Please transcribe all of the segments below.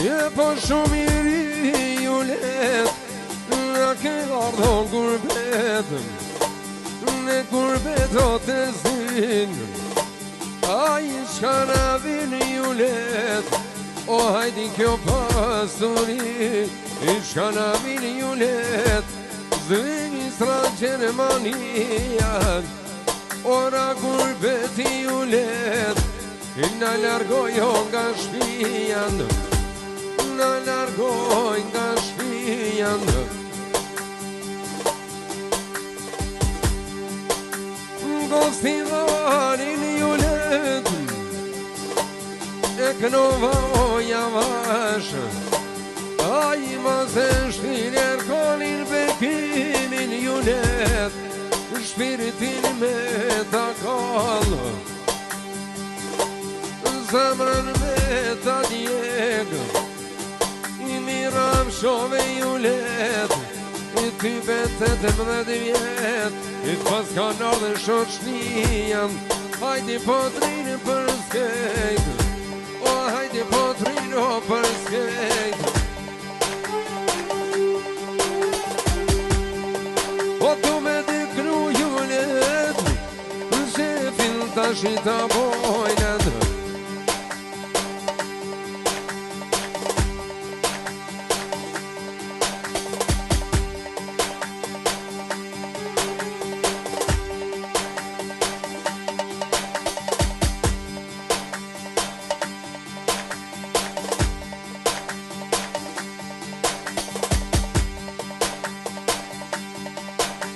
Je po shumë i ri ju let, në ke ardhon gurbet, në gurbet o të zin, a i shka na vin ju let, o hajdi kjo pasuri, i shka na vin ju let, Zvijistra Gjermania, ora gurbeti ju let, na largojo nga shpijan, na largoj nga shpijan. Gostivarin ju let, e knova oja vash, a i ma se shpiner konin bekimin ju let, shpiritin me ta kallë, zemrën me ta djegë, i miram shove ju let, i ty betet 18 vjet, i pas ka nardhe shoqnijan, hajdi po trinë për skejt, o hajdi po trinë për skejt. O tu me diknu ju let, shefin tash i ta bojnet,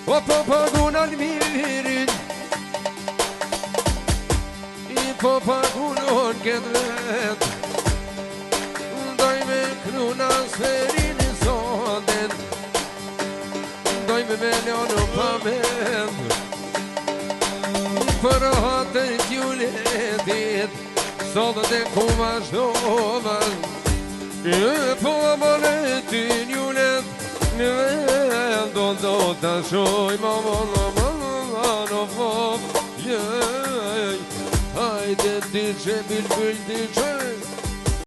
o po pagun Almirin, i po pagunon këtë vet, doj me knuna sferin i soten, doj me melonu pament, për hatër t'ju letit, sotët e ku vazhdovan, e po amanetin ju let, në vend do të shoj në fop, hajde DJ Bilbil DJ